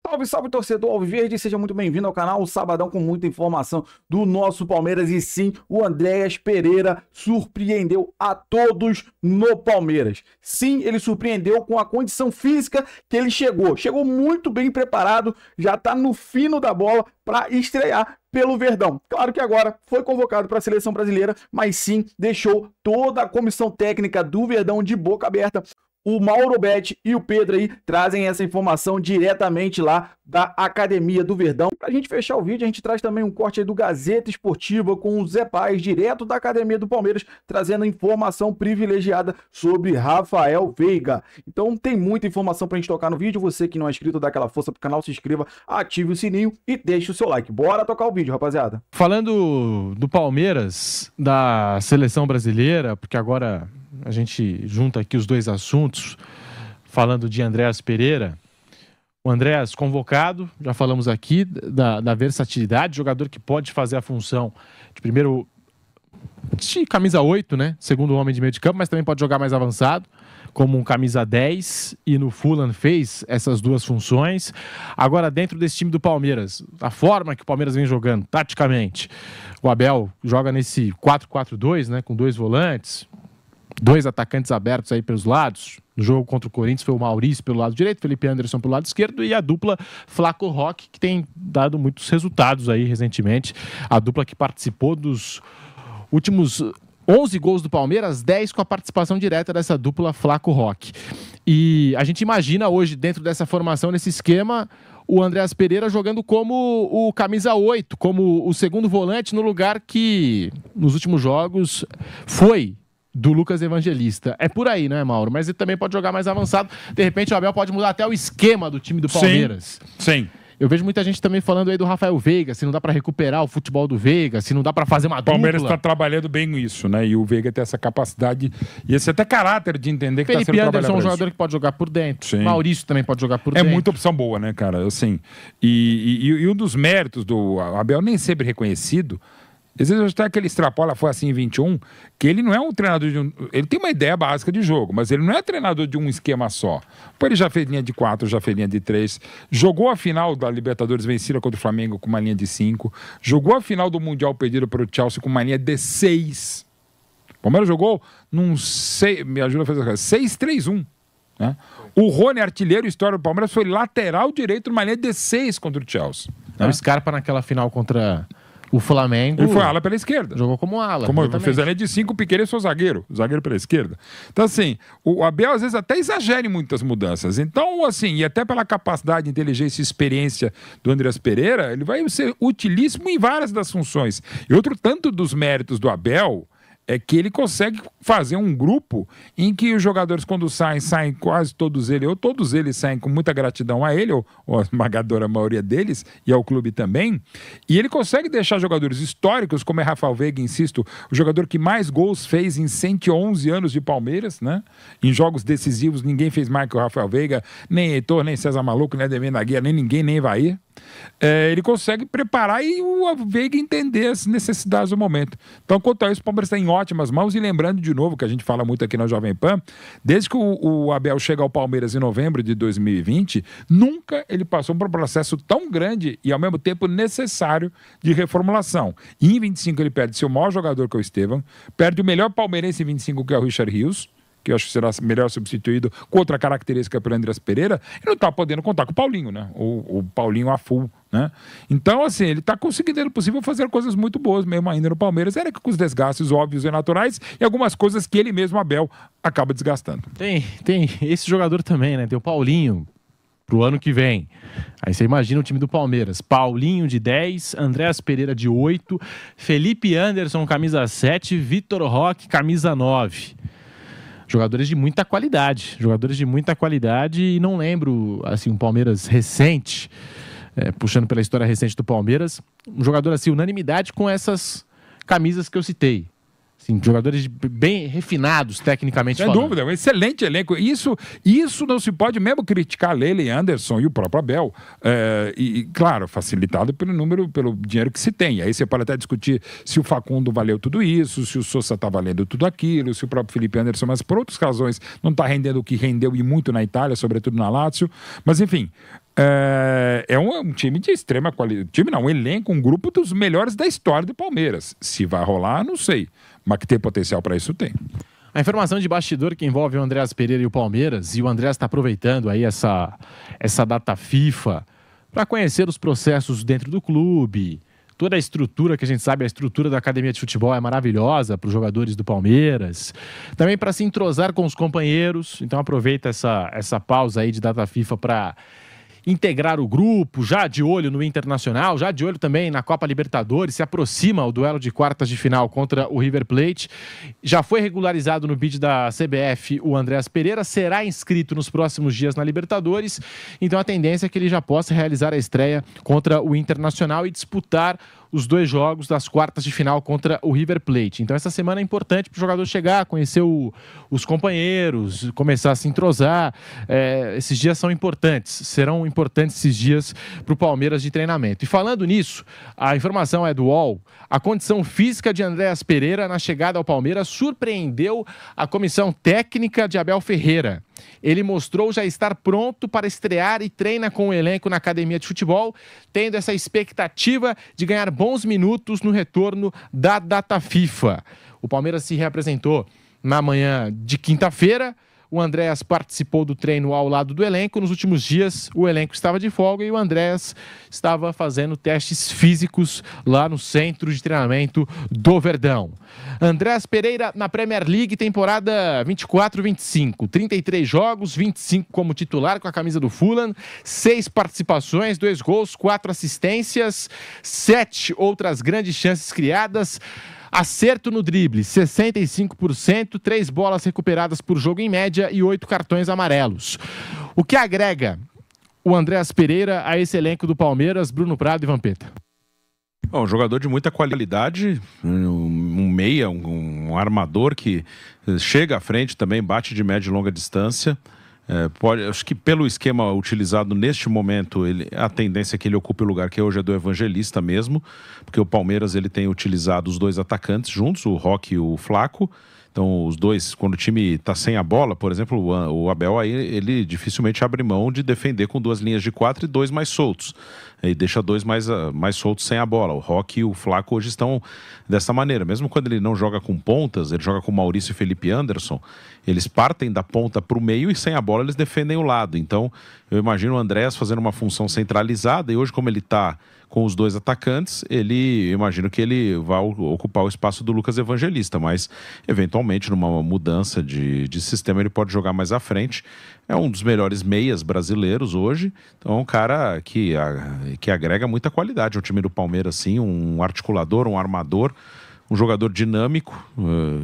Salve, salve, torcedor alviverde, seja muito bem-vindo ao canal, o Sabadão com muita informação do nosso Palmeiras. E sim, o Andréas Pereira surpreendeu a todos no Palmeiras. Sim, ele surpreendeu com a condição física que ele chegou muito bem preparado, já tá no fino da bola para estrear pelo Verdão. Claro que agora foi convocado para a seleção brasileira, mas sim, deixou toda a comissão técnica do Verdão de boca aberta. O Mauro Betti e o Pedro aí trazem essa informação diretamente lá da Academia do Verdão. Pra gente fechar o vídeo, a gente traz também um corte aí do Gazeta Esportiva com o Zé Paz, direto da Academia do Palmeiras, trazendo informação privilegiada sobre Rafael Veiga. Então tem muita informação pra gente tocar no vídeo. Você que não é inscrito, dá aquela força pro canal, se inscreva, ative o sininho e deixe o seu like. Bora tocar o vídeo, rapaziada. Falando do Palmeiras, da seleção brasileira, porque agora a gente junta aqui os dois assuntos, falando de Andréas Pereira. O Andréas convocado, já falamos aqui da versatilidade, jogador que pode fazer a função de camisa 8, né? Segundo homem de meio de campo, mas também pode jogar mais avançado, como um camisa 10, e no Fulham fez essas duas funções. Agora, dentro desse time do Palmeiras, a forma que o Palmeiras vem jogando, taticamente, o Abel joga nesse 4-4-2, né? Com dois volantes, dois atacantes abertos aí pelos lados. No jogo contra o Corinthians foi o Maurício pelo lado direito, Felipe Anderson pelo lado esquerdo, e a dupla Flaco Roque, que tem dado muitos resultados aí recentemente. A dupla que participou dos últimos 11 gols do Palmeiras, 10 com a participação direta dessa dupla Flaco Roque. E a gente imagina hoje, dentro dessa formação, nesse esquema, o Andréas Pereira jogando como o camisa 8, como o segundo volante, no lugar que nos últimos jogos foi do Lucas Evangelista. É por aí, né, Mauro? Mas ele também pode jogar mais avançado. De repente, o Abel pode mudar até o esquema do time do Palmeiras. Sim. Eu vejo muita gente também falando aí do Rafael Veiga, se não dá pra recuperar o futebol do Veiga, se não dá pra fazer uma dupla. O Palmeiras tá trabalhando bem isso, né? E o Veiga tem essa capacidade e esse até caráter de entender que Felipe tá sendo Anderson trabalhado. É um jogador que pode jogar por dentro. Sim. Maurício também pode jogar por dentro. É muita opção boa, né, cara? Assim, e um dos méritos do Abel, nem sempre reconhecido, às vezes até que ele extrapola, foi assim em 21, que ele não é um treinador de ele tem uma ideia básica de jogo, mas ele não é treinador de um esquema só. Pô, ele já fez linha de 4, já fez linha de 3, jogou a final da Libertadores vencida contra o Flamengo com uma linha de 5, jogou a final do Mundial perdida para o Chelsea com uma linha de 6. O Palmeiras jogou num 6, me ajuda a fazer 6-3-1. Né? O Rony, artilheiro histórico do Palmeiras, foi lateral direito numa linha de 6 contra o Chelsea. O Scarpa naquela final contra o Flamengo. Ele foi ala pela esquerda. Jogou como ala. Fez a linha de 5, o Piquerez foi o zagueiro pela esquerda. Então, assim, o Abel às vezes até exagera em muitas mudanças. Então, assim, e até pela capacidade, inteligência e experiência do Andréas Pereira, ele vai ser utilíssimo em várias das funções. E outro tanto dos méritos do Abel é que ele consegue fazer um grupo em que os jogadores, quando saem quase todos eles, ou todos eles saem com muita gratidão a ele, ou a esmagadora maioria deles, e ao clube também, e ele consegue deixar jogadores históricos, como é Rafael Veiga, insisto, o jogador que mais gols fez em 111 anos de Palmeiras, né? Em jogos decisivos, ninguém fez mais que o Rafael Veiga, nem Heitor, nem César Maluco, nem Ademir da Guia, nem ninguém, nem Evair. Ele consegue preparar e o Veiga entender as necessidades do momento. Então, quanto a isso, o Palmeiras está em ótimas mãos. E lembrando de novo, que a gente fala muito aqui na Jovem Pan, desde que o Abel chega ao Palmeiras em novembro de 2020, nunca ele passou por um processo tão grande e ao mesmo tempo necessário de reformulação. E em 25 ele perde seu maior jogador, que é o Estevão, perde o melhor palmeirense em 25, que é o Richard Rios, que eu acho que será melhor substituído com outra característica pelo Andréas Pereira, e não está podendo contar com o Paulinho, né? O Paulinho a full, né? Então, assim, ele está conseguindo, é possível, fazer coisas muito boas mesmo ainda no Palmeiras, era que com os desgastes óbvios e naturais e algumas coisas que ele mesmo, Abel, acaba desgastando. Tem esse jogador também, né? Tem o Paulinho pro ano que vem. Aí você imagina o time do Palmeiras. Paulinho de 10, Andréas Pereira de 8, Felipe Anderson, camisa 7, Vitor Roque, camisa 9. Jogadores de muita qualidade, e não lembro, assim, um Palmeiras recente, puxando pela história recente do Palmeiras, um jogador, assim, unanimidade com essas camisas que eu citei. Assim, jogadores bem refinados, tecnicamente falando. Sem dúvida, um excelente elenco. Isso não se pode mesmo criticar Lele, Anderson e o próprio Abel. Claro, facilitado pelo dinheiro que se tem. Aí você pode até discutir se o Facundo valeu tudo isso, se o Sousa está valendo tudo aquilo, se o próprio Felipe Anderson, mas por outras razões não está rendendo o que rendeu e muito na Itália, sobretudo na Lazio. Mas enfim, É um time de extrema qualidade. Time não, um elenco, um grupo dos melhores da história do Palmeiras. Se vai rolar, não sei. Mas que tem potencial para isso, tem. A informação de bastidor que envolve o Andréas Pereira e o Palmeiras, e o Andréas está aproveitando aí essa data FIFA para conhecer os processos dentro do clube, toda a estrutura que a gente sabe, a estrutura da academia de futebol é maravilhosa para os jogadores do Palmeiras, também para se entrosar com os companheiros, então aproveita essa pausa aí de data FIFA para integrar o grupo, já de olho no Internacional, já de olho também na Copa Libertadores, se aproxima o duelo de quartas de final contra o River Plate. Já foi regularizado no bid da CBF o Andréas Pereira, será inscrito nos próximos dias na Libertadores, então a tendência é que ele já possa realizar a estreia contra o Internacional e disputar os 2 jogos das quartas de final contra o River Plate. Então essa semana é importante para o jogador chegar, conhecer os companheiros, começar a se entrosar. Esses dias são importantes, serão importantes esses dias para o Palmeiras de treinamento. E falando nisso, a informação é do UOL, a condição física de Andréas Pereira na chegada ao Palmeiras surpreendeu a comissão técnica de Abel Ferreira. Ele mostrou já estar pronto para estrear e treina com o elenco na academia de futebol, tendo essa expectativa de ganhar bons minutos no retorno da data FIFA. O Palmeiras se reapresentou na manhã de quinta-feira. O Andréas participou do treino ao lado do elenco. Nos últimos dias, o elenco estava de folga e o Andréas estava fazendo testes físicos lá no centro de treinamento do Verdão. Andréas Pereira na Premier League, temporada 24-25. 33 jogos, 25 como titular com a camisa do Fulham, 6 participações, 2 gols, 4 assistências, 7 outras grandes chances criadas. Acerto no drible, 65%, 3 bolas recuperadas por jogo em média e 8 cartões amarelos. O que agrega o Andréas Pereira a esse elenco do Palmeiras, Bruno Prado e Vampeta? Um jogador de muita qualidade, um meia, um armador que chega à frente também, bate de média e longa distância. Acho que pelo esquema utilizado neste momento, a tendência é que ele ocupe o lugar que hoje é do Evangelista mesmo, porque o Palmeiras ele tem utilizado os 2 atacantes juntos, o Roque e o Flaco. Então os dois, quando o time está sem a bola, por exemplo, o Abel aí, ele dificilmente abre mão de defender com 2 linhas de 4 e 2 mais soltos. E deixa 2 mais soltos sem a bola. O Roque e o Flaco hoje estão dessa maneira. Mesmo quando ele não joga com pontas, ele joga com Maurício e Felipe Anderson, eles partem da ponta para o meio e sem a bola eles defendem o lado. Então eu imagino o Andréas fazendo uma função centralizada e hoje como ele está com os 2 atacantes, eu imagino que ele vai ocupar o espaço do Lucas Evangelista, mas eventualmente numa mudança de sistema ele pode jogar mais à frente. É um dos melhores meias brasileiros hoje, então é um cara que agrega muita qualidade ao time do Palmeiras, sim, um articulador, um armador, um jogador dinâmico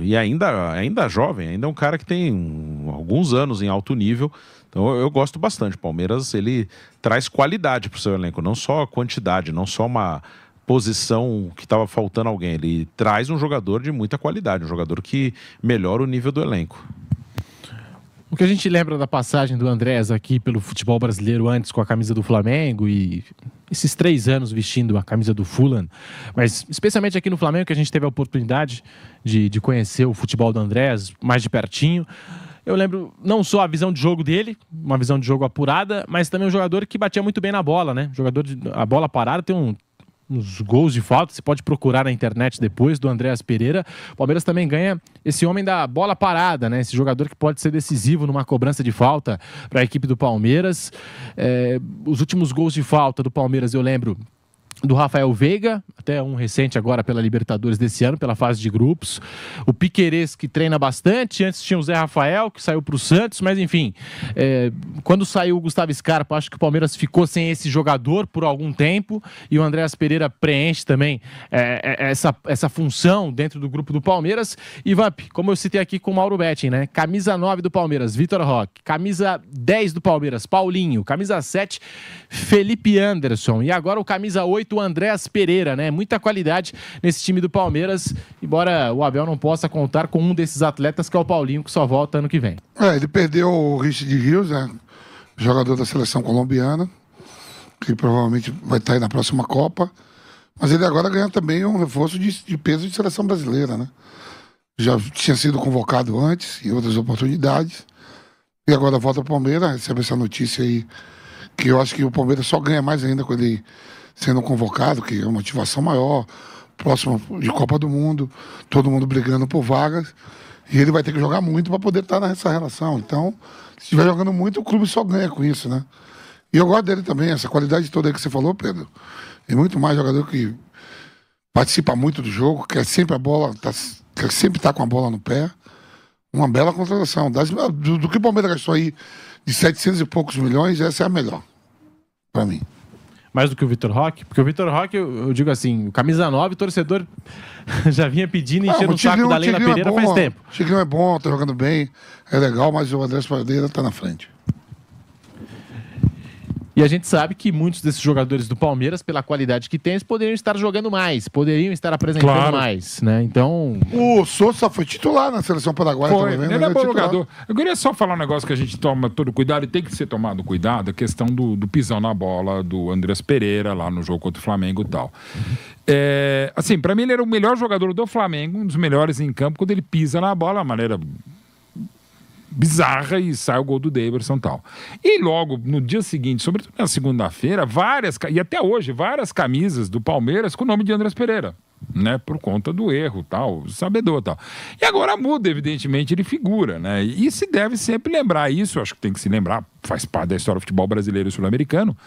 e ainda jovem, ainda é um cara que tem alguns anos em alto nível. Então eu gosto bastante. O Palmeiras ele traz qualidade para o seu elenco, não só quantidade, não só uma posição que estava faltando alguém. Ele traz um jogador de muita qualidade, um jogador que melhora o nível do elenco. O que a gente lembra da passagem do Andréas aqui pelo futebol brasileiro antes com a camisa do Flamengo e esses 3 anos vestindo a camisa do Fulham, mas especialmente aqui no Flamengo que a gente teve a oportunidade de conhecer o futebol do Andréas mais de pertinho. Eu lembro não só a visão de jogo dele, uma visão de jogo apurada, mas também um jogador que batia muito bem na bola, né? A bola parada tem uns gols de falta, você pode procurar na internet depois, do Andréas Pereira. O Palmeiras também ganha esse homem da bola parada, né? Esse jogador que pode ser decisivo numa cobrança de falta para a equipe do Palmeiras. Os últimos gols de falta do Palmeiras, eu lembro do Rafael Veiga, até um recente agora pela Libertadores desse ano, pela fase de grupos. O Piquerez, que treina bastante. Antes tinha o Zé Rafael, que saiu para o Santos, mas enfim, quando saiu o Gustavo Scarpa, acho que o Palmeiras ficou sem esse jogador por algum tempo, e o Andréas Pereira preenche também essa função dentro do grupo do Palmeiras. E Vamp, como eu citei aqui com o Mauro Betting, né? Camisa 9 do Palmeiras, Vitor Roque. Camisa 10 do Palmeiras, Paulinho. Camisa 7, Felipe Anderson. E agora o camisa 8, o Andréas Pereira, né? Muita qualidade nesse time do Palmeiras, embora o Abel não possa contar com um desses atletas, que é o Paulinho, que só volta ano que vem. Ele perdeu o Richard Rios, né? Jogador da seleção colombiana, que provavelmente vai estar aí na próxima Copa, mas ele agora ganha também um reforço de peso de seleção brasileira, né? Já tinha sido convocado antes, em outras oportunidades, e agora volta ao Palmeiras, recebe essa notícia aí que eu acho que o Palmeiras só ganha mais ainda com ele sendo convocado, que é uma motivação maior, próximo de Copa do Mundo, todo mundo brigando por vagas, e ele vai ter que jogar muito para poder estar nessa relação. Então, se estiver jogando muito, o clube só ganha com isso, né? E eu gosto dele também, essa qualidade toda aí que você falou, Pedro. Tem muito mais jogador que participa muito do jogo, quer sempre a bola, quer sempre estar com a bola no pé. Uma bela contratação. Do que o Palmeiras gastou aí de 700 e poucos milhões, essa é a melhor, para mim. Mais do que o Vitor Roque? Porque o Vitor Roque, eu digo assim, o camisa 9, o torcedor já vinha pedindo e enchendo o saco da Leila Pereira faz tempo. O Tigrinho é bom, tá jogando bem, é legal, mas o Andrés Pereira tá na frente. E a gente sabe que muitos desses jogadores do Palmeiras, pela qualidade que tem, eles poderiam estar jogando mais, poderiam estar apresentando mais, né? Então... O Sousa foi titular na seleção paraguaia. Foi, também, ele é bom jogador. Eu queria só falar um negócio que a gente toma todo cuidado, e tem que ser tomado cuidado, a questão do pisão na bola do Andrés Pereira, lá no jogo contra o Flamengo e tal. Assim, pra mim ele era o melhor jogador do Flamengo, um dos melhores em campo, quando ele pisa na bola, a maneira bizarra, e sai o gol do Daverson e tal. E logo no dia seguinte, sobretudo na segunda-feira, e até hoje, várias camisas do Palmeiras com o nome de Andrés Pereira, né, por conta do erro, tal, sabedor, tal. E agora muda, evidentemente, ele figura, né, e se deve sempre lembrar isso, acho que tem que se lembrar, faz parte da história do futebol brasileiro e sul-americano,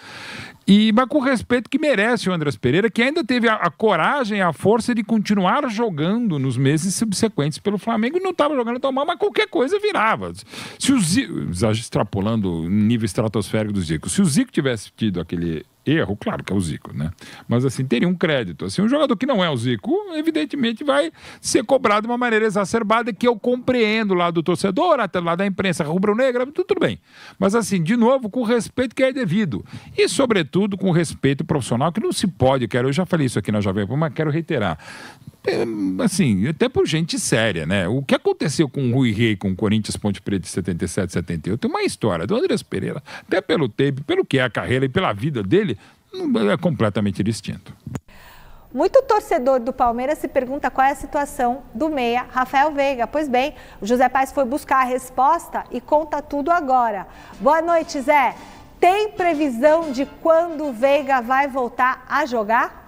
mas com o respeito que merece o Andrés Pereira, que ainda teve a coragem e a força de continuar jogando nos meses subsequentes pelo Flamengo, e não estava jogando tão mal, mas qualquer coisa virava. Se o Zico, extrapolando o nível estratosférico do Zico, se o Zico tivesse tido aquele erro, claro que é o Zico, né? Mas assim, teria um crédito. Assim, um jogador que não é o Zico, evidentemente vai ser cobrado de uma maneira exacerbada, que eu compreendo lá do torcedor, até lá da imprensa rubro-negra, tudo bem. Mas assim, de novo, com o respeito que é devido. E, sobretudo, com o respeito profissional, que não se pode, eu já falei isso aqui na Jovem Pan, mas quero reiterar. Assim, até por gente séria, né? O que aconteceu com o Rui Rei, com o Corinthians Ponte Preta de 77, 78, tem uma história do Andrés Pereira, até pelo tempo, pelo que é a carreira e pela vida dele, é completamente distinto. Muito torcedor do Palmeiras se pergunta qual é a situação do meia Rafael Veiga. Pois bem, o José Paes foi buscar a resposta e conta tudo agora. Boa noite, Zé. Tem previsão de quando o Veiga vai voltar a jogar?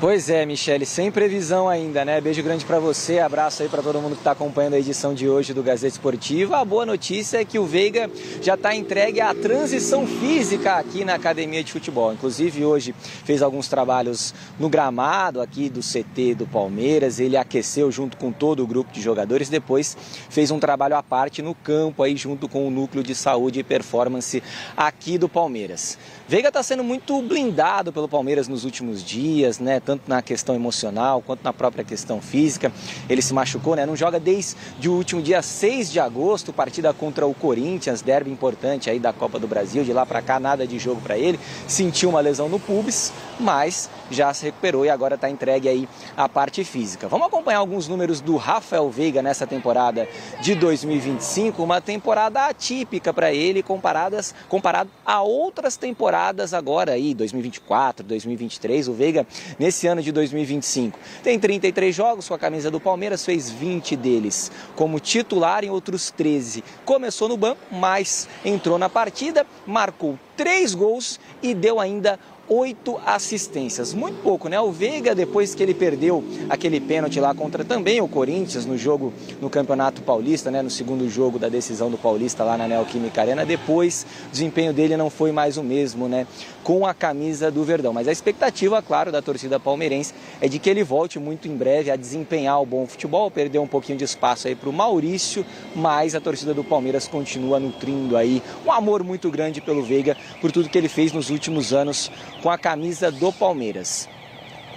Pois é, Michele, sem previsão ainda, né? Beijo grande para você, abraço aí para todo mundo que está acompanhando a edição de hoje do Gazeta Esportiva. A boa notícia é que o Veiga já está entregue à transição física aqui na academia de futebol. Inclusive hoje fez alguns trabalhos no gramado aqui do CT do Palmeiras, ele aqueceu junto com todo o grupo de jogadores, depois fez um trabalho à parte no campo aí junto com o núcleo de saúde e performance aqui do Palmeiras. Veiga está sendo muito blindado pelo Palmeiras nos últimos dias, né? Tanto na questão emocional quanto na própria questão física. Ele se machucou, né? Não joga desde o último dia 6 de agosto, partida contra o Corinthians, derby importante aí da Copa do Brasil. De lá para cá, nada de jogo para ele. Sentiu uma lesão no pubis, mas já se recuperou e agora está entregue aí à parte física. Vamos acompanhar alguns números do Rafael Veiga nessa temporada de 2025, uma temporada atípica para ele comparado a outras temporadas agora aí, 2024, 2023, o Veiga nesse ano de 2025 tem 33 jogos com a camisa do Palmeiras, fez 20 deles como titular, em outros 13 começou no banco, mas entrou na partida, marcou 3 gols e deu ainda 8 assistências, muito pouco, né? O Veiga, depois que ele perdeu aquele pênalti lá contra também o Corinthians no jogo no Campeonato Paulista, né? No segundo jogo da decisão do Paulista lá na Neoquímica Arena, depois o desempenho dele não foi mais o mesmo, né? Com a camisa do Verdão, mas a expectativa, claro, da torcida palmeirense é de que ele volte muito em breve a desempenhar o bom futebol, perdeu um pouquinho de espaço aí para o Maurício, mas a torcida do Palmeiras continua nutrindo aí um amor muito grande pelo Veiga, por tudo que ele fez nos últimos anos com a camisa do Palmeiras.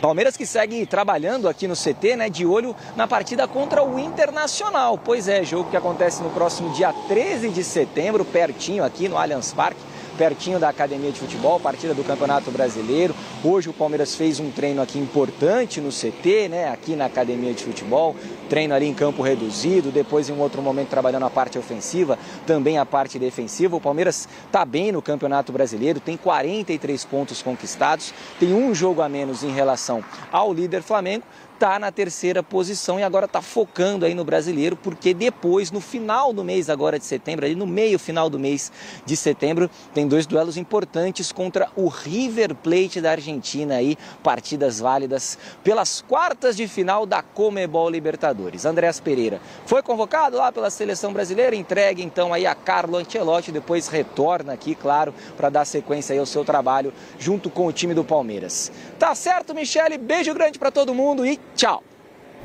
Palmeiras que segue trabalhando aqui no CT, né, de olho na partida contra o Internacional. Pois é, jogo que acontece no próximo dia 13 de setembro, pertinho aqui no Allianz Parque, pertinho da academia de futebol, partida do Campeonato Brasileiro. Hoje o Palmeiras fez um treino aqui importante no CT, né, aqui na academia de futebol, treino ali em campo reduzido, depois em um outro momento trabalhando a parte ofensiva, também a parte defensiva. O Palmeiras está bem no Campeonato Brasileiro, tem 43 pontos conquistados, tem um jogo a menos em relação ao líder Flamengo, está na terceira posição e agora está focando aí no brasileiro, porque depois, no final do mês agora de setembro, ali no meio final do mês de setembro, tem 2 duelos importantes contra o River Plate da Argentina aí, partidas válidas pelas quartas de final da Conmebol Libertadores. Andreas Pereira foi convocado lá pela seleção brasileira, entregue então aí a Carlo Ancelotti, depois retorna aqui, claro, para dar sequência aí ao seu trabalho junto com o time do Palmeiras. Tá certo, Michele? Beijo grande para todo mundo e tchau!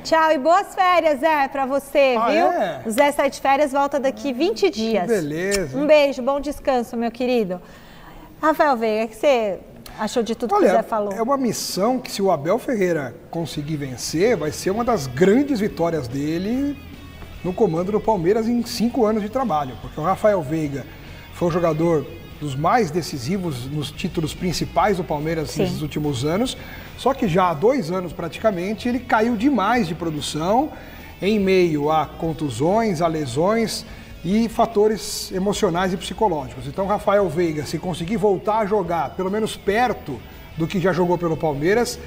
Tchau e boas férias, Zé, pra você, viu? É? O Zé sai de férias, volta daqui 20 dias. Que beleza. Um beijo, bom descanso, meu querido. Rafael Veiga, o que você achou de tudo que o Zé falou? É uma missão que, se o Abel Ferreira conseguir vencer, vai ser uma das grandes vitórias dele no comando do Palmeiras em 5 anos de trabalho. Porque o Rafael Veiga foi o jogador dos mais decisivos nos títulos principais do Palmeiras nesses últimos anos, só que já há 2 anos praticamente ele caiu demais de produção em meio a contusões, a lesões e fatores emocionais e psicológicos. Então Rafael Veiga, se conseguir voltar a jogar pelo menos perto do que já jogou pelo Palmeiras,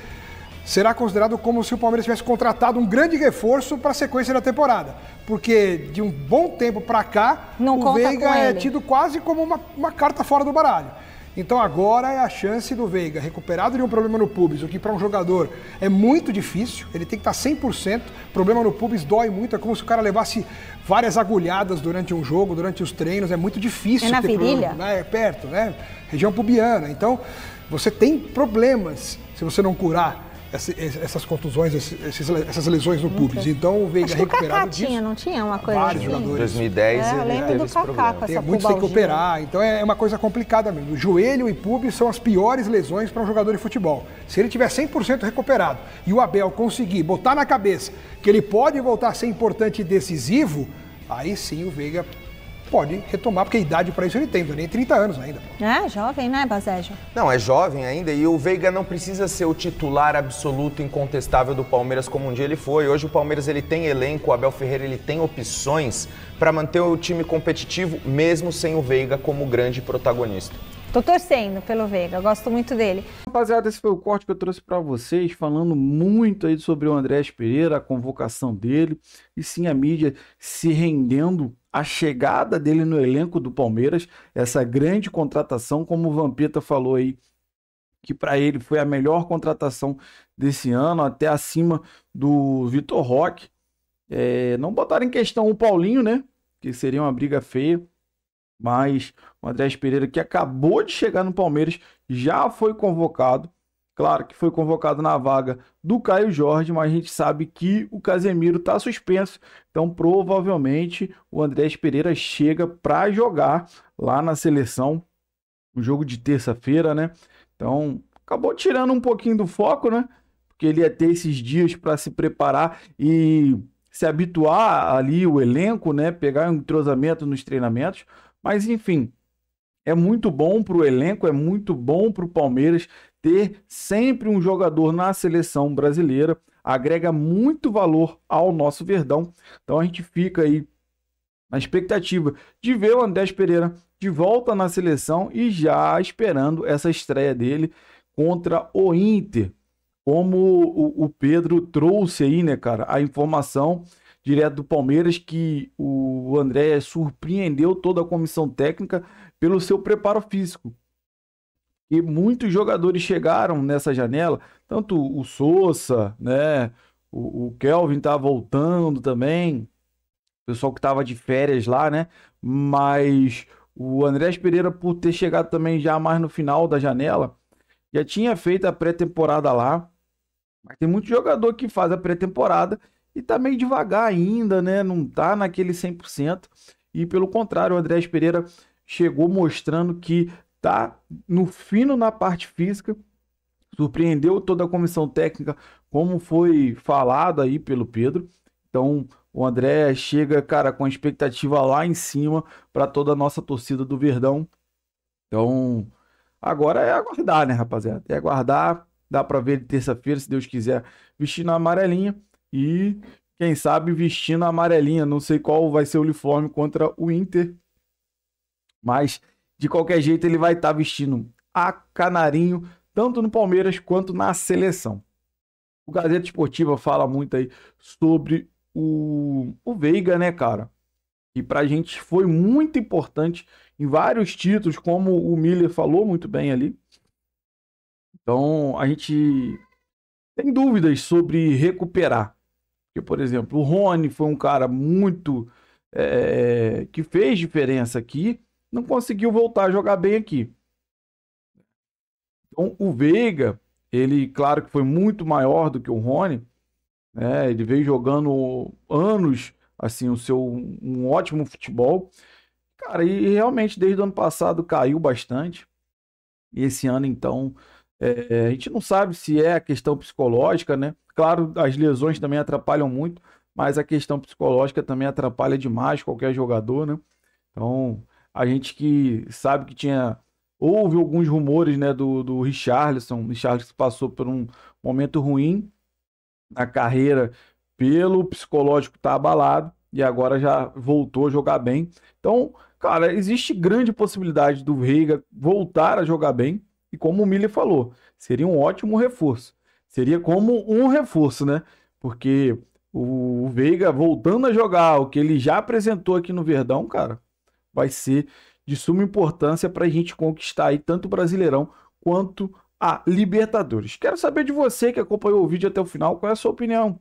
será considerado como se o Palmeiras tivesse contratado um grande reforço para a sequência da temporada. Porque de um bom tempo para cá, o Veiga é tido quase como uma carta fora do baralho. Então agora é a chance do Veiga, recuperado de um problema no pubis, o que para um jogador é muito difícil, ele tem que estar 100%, problema no pubis dói muito, é como se o cara levasse várias agulhadas durante um jogo, durante os treinos, é muito difícil. É na ter virilha? É perto, né? Região pubiana. Então você tem problemas se você não curar essas contusões, essas lesões no pubis. Então o Veiga recuperado disso. Tinha, não tinha uma coisa vários assim? jogadores. 2010 eu ele lembro teve do esse Kaká problema. com Tem essa muitos que tem que pubalgia. operar, então é uma coisa complicada mesmo. O joelho e pubis são as piores lesões para um jogador de futebol. Se ele tiver 100% recuperado e o Abel conseguir botar na cabeça que ele pode voltar a ser importante e decisivo, aí sim o Veiga pode retomar, porque a idade para isso ele tem, nem 30 anos ainda. É, jovem, né, Basejo? Não, é jovem ainda e o Veiga não precisa ser o titular absoluto, incontestável do Palmeiras como um dia ele foi. Hoje o Palmeiras ele tem elenco, o Abel Ferreira ele tem opções para manter o time competitivo, mesmo sem o Veiga como grande protagonista. Tô torcendo pelo Veiga, gosto muito dele. Rapaziada, esse foi o corte que eu trouxe para vocês, falando muito aí sobre o Andreas Pereira, a convocação dele, e sim a mídia se rendendo à chegada dele no elenco do Palmeiras, essa grande contratação, como o Vampeta falou aí, que para ele foi a melhor contratação desse ano, até acima do Vitor Roque. Não botaram em questão o Paulinho, né, que seria uma briga feia, mas o Andreas Pereira, que acabou de chegar no Palmeiras, já foi convocado. Claro que foi convocado na vaga do Caio Jorge, mas a gente sabe que o Casemiro está suspenso. Então, provavelmente, o Andreas Pereira chega para jogar lá na seleção, no jogo de terça-feira, né? Então, acabou tirando um pouquinho do foco, né? Porque ele ia ter esses dias para se preparar e se habituar ali, o elenco, né? Pegar um entrosamento nos treinamentos. Mas, enfim, é muito bom para o elenco, é muito bom para o Palmeiras ter sempre um jogador na seleção brasileira. Agrega muito valor ao nosso Verdão. Então a gente fica aí na expectativa de ver o Andreas Pereira de volta na seleção e já esperando essa estreia dele contra o Inter. Como o Pedro trouxe aí, né, cara, a informação direto do Palmeiras que o André surpreendeu toda a comissão técnica pelo seu preparo físico. E muitos jogadores chegaram nessa janela, tanto o Sousa, né, o Kelvin tá voltando também, o pessoal que estava de férias lá, né, mas o Andreas Pereira, por ter chegado também já mais no final da janela, já tinha feito a pré-temporada lá, mas tem muito jogador que faz a pré-temporada e tá meio devagar ainda, né? Não tá naquele 100%. E pelo contrário, o Andreas Pereira chegou mostrando que tá no fino na parte física. Surpreendeu toda a comissão técnica, como foi falado aí pelo Pedro. Então, o André chega, cara, com a expectativa lá em cima para toda a nossa torcida do Verdão. Então, agora é aguardar, né, rapaziada? É aguardar. Dá para ver terça-feira, se Deus quiser, vestindo a amarelinha. E, quem sabe, vestindo a amarelinha. Não sei qual vai ser o uniforme contra o Inter. Mas, de qualquer jeito, ele vai estar vestindo a canarinho, tanto no Palmeiras quanto na seleção. O Gazeta Esportiva fala muito aí sobre o Veiga, né, cara? E pra gente foi muito importante em vários títulos, como o Miller falou muito bem ali. Então, a gente tem dúvidas sobre recuperar. Porque, por exemplo, o Rony foi um cara muito... que fez diferença aqui, não conseguiu voltar a jogar bem aqui. Então, o Veiga, ele, claro que foi muito maior do que o Rony, né? Ele veio jogando anos, assim, um ótimo futebol. Cara, e realmente desde o ano passado caiu bastante. E esse ano, então, a gente não sabe se é a questão psicológica, né? Claro, as lesões também atrapalham muito, mas a questão psicológica também atrapalha demais qualquer jogador, né? Então, a gente que sabe que houve alguns rumores, né, do Richarlison. O Richarlison passou por um momento ruim na carreira, pelo psicológico tá abalado, e agora já voltou a jogar bem. Então, cara, existe grande possibilidade do Veiga voltar a jogar bem, e como o Miller falou, seria um ótimo reforço. Seria como um reforço, né? Porque o Veiga voltando a jogar o que ele já apresentou aqui no Verdão, cara, vai ser de suma importância para a gente conquistar aí tanto o Brasileirão quanto a Libertadores. Quero saber de você que acompanhou o vídeo até o final, qual é a sua opinião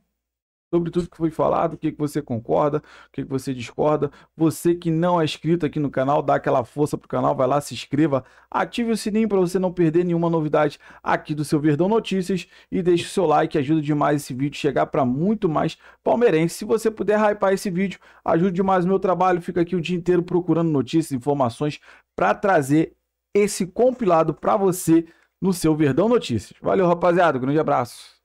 sobre tudo que foi falado, o que você concorda, o que você discorda. Você que não é inscrito aqui no canal, dá aquela força pro canal, vai lá, se inscreva, ative o sininho para você não perder nenhuma novidade aqui do seu Verdão Notícias e deixe o seu like, ajuda demais esse vídeo chegar para muito mais palmeirense. Se você puder hypar esse vídeo, ajude demais o meu trabalho, fica aqui o dia inteiro procurando notícias, informações para trazer esse compilado para você no seu Verdão Notícias. Valeu, rapaziada, grande abraço.